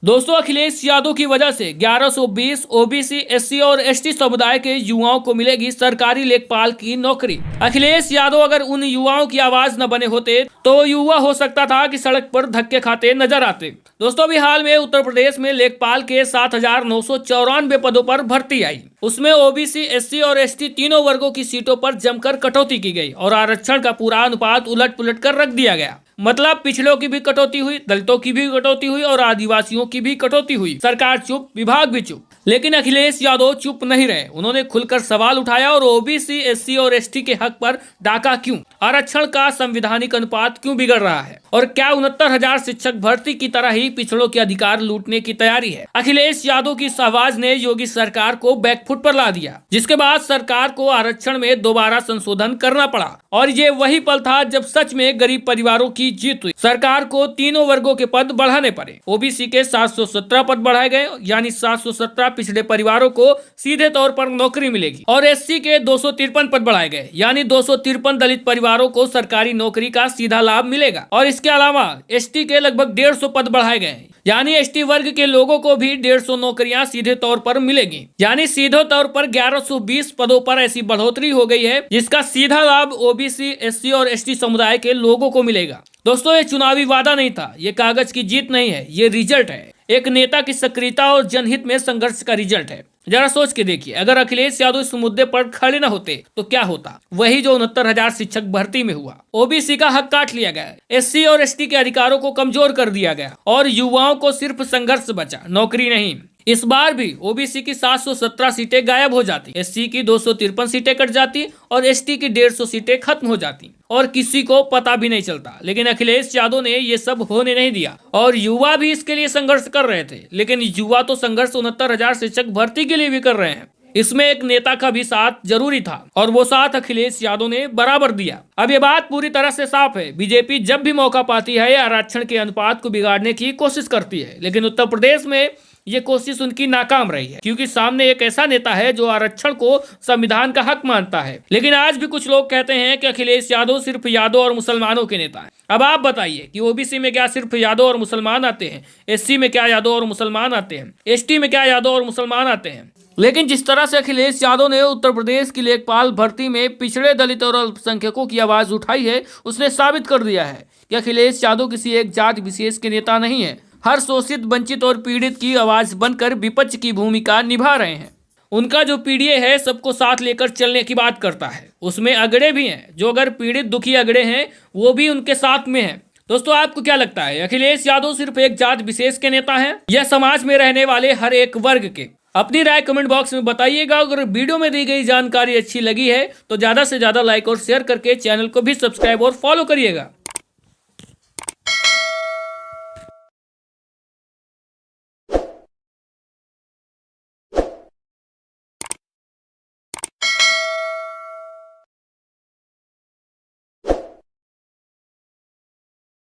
दोस्तों, अखिलेश यादव की वजह से 1120 ओबीसी, एससी और एसटी समुदाय के युवाओं को मिलेगी सरकारी लेखपाल की नौकरी। अखिलेश यादव अगर उन युवाओं की आवाज न बने होते तो युवा हो सकता था कि सड़क पर धक्के खाते नजर आते। दोस्तों, अभी हाल में उत्तर प्रदेश में लेखपाल के 7,994 पदों पर भर्ती आई। उसमें ओबीसी, एससी और एसटी तीनों वर्गों की सीटों पर जमकर कटौती की गई और आरक्षण का पूरा अनुपात उलट पुलट कर रख दिया गया। मतलब पिछड़ों की भी कटौती हुई, दलितों की भी कटौती हुई और आदिवासियों की भी कटौती हुई। सरकार चुप, विभाग भी चुप। लेकिन अखिलेश यादव चुप नहीं रहे। उन्होंने खुलकर सवाल उठाया और ओबीसी, एससी और एसटी के हक पर डाका क्यों? आरक्षण का संवैधानिक अनुपात क्यों बिगड़ रहा है? और क्या 69,000 शिक्षक भर्ती की तरह ही पिछड़ों के अधिकार लूटने की तैयारी है? अखिलेश यादव की इस आवाज ने योगी सरकार को बैकफुट पर ला दिया, जिसके बाद सरकार को आरक्षण में दोबारा संशोधन करना पड़ा। और ये वही पल था जब सच में गरीब परिवारों की जीत हुई। सरकार को तीनों वर्गों के पद बढ़ाने पड़े। ओबीसी के 717 पद बढ़ाए गए, यानी 717 पिछड़े परिवारों को सीधे तौर पर नौकरी मिलेगी। और एससी के 253 पद बढ़ाए गए, यानी 253 दलित परिवारों को सरकारी नौकरी का सीधा लाभ मिलेगा। और इसके अलावा एसटी के लगभग 150 पद बढ़ाए गए, यानी एसटी वर्ग के लोगों को भी 150 नौकरियां सीधे तौर पर मिलेगी। यानी सीधे तौर पर 1120 पदों पर ऐसी बढ़ोतरी हो गई है जिसका सीधा लाभ ओबीसी, एससी और एसटी समुदाय के लोगों को मिलेगा। दोस्तों, ये चुनावी वादा नहीं था, ये कागज की जीत नहीं है, ये रिजल्ट है। एक नेता की सक्रियता और जनहित में संघर्ष का रिजल्ट है। जरा सोच के देखिए, अगर अखिलेश यादव इस मुद्दे पर खड़े न होते तो क्या होता? वही जो 69,000 शिक्षक भर्ती में हुआ। ओबीसी का हक काट लिया गया, एससी और एसटी के अधिकारों को कमजोर कर दिया गया और युवाओं को सिर्फ संघर्ष बचा, नौकरी नहीं। इस बार भी ओबीसी की 717 सीटें गायब हो जाती, एससी की 253 सीटें कट जाती और एसटी की 150 सीटें खत्म हो जाती और किसी को पता भी नहीं चलता। लेकिन अखिलेश यादव ने ये सब होने नहीं दिया और युवा भी इसके लिए संघर्ष कर रहे थे। लेकिन युवा तो संघर्ष 69,000 शिक्षक भर्ती के लिए भी कर रहे हैं। इसमें एक नेता का भी साथ जरूरी था और वो साथ अखिलेश यादव ने बराबर दिया। अब ये बात पूरी तरह से साफ है, बीजेपी जब भी मौका पाती है आरक्षण के अनुपात को बिगाड़ने की कोशिश करती है। लेकिन उत्तर प्रदेश में ये कोशिश उनकी नाकाम रही है, क्योंकि सामने एक ऐसा नेता है जो आरक्षण को संविधान का हक मानता है। लेकिन आज भी कुछ लोग कहते हैं कि अखिलेश यादव सिर्फ यादव और मुसलमानों के नेता हैं। अब आप बताइए कि ओबीसी में क्या सिर्फ यादव और मुसलमान आते हैं? एससी में क्या यादव और मुसलमान आते हैं? एसटी में क्या यादव और मुसलमान आते हैं? लेकिन जिस तरह से अखिलेश यादव ने उत्तर प्रदेश की लेखपाल भर्ती में पिछड़े, दलित और अल्पसंख्यकों की आवाज उठाई है, उसने साबित कर दिया है कि अखिलेश यादव किसी एक जाति विशेष के नेता नहीं है। हर शोषित, वंचित और पीड़ित की आवाज बनकर विपक्ष की भूमिका निभा रहे हैं। उनका जो पीडीए है सबको साथ लेकर चलने की बात करता है। उसमें अगड़े भी हैं, जो अगर पीड़ित दुखी अगड़े हैं वो भी उनके साथ में हैं। दोस्तों, आपको क्या लगता है, अखिलेश यादव सिर्फ एक जात विशेष के नेता हैं या समाज में रहने वाले हर एक वर्ग के? अपनी राय कमेंट बॉक्स में बताइएगा। अगर वीडियो में दी गई जानकारी अच्छी लगी है तो ज्यादा से ज्यादा लाइक और शेयर करके चैनल को भी सब्सक्राइब और फॉलो करिएगा।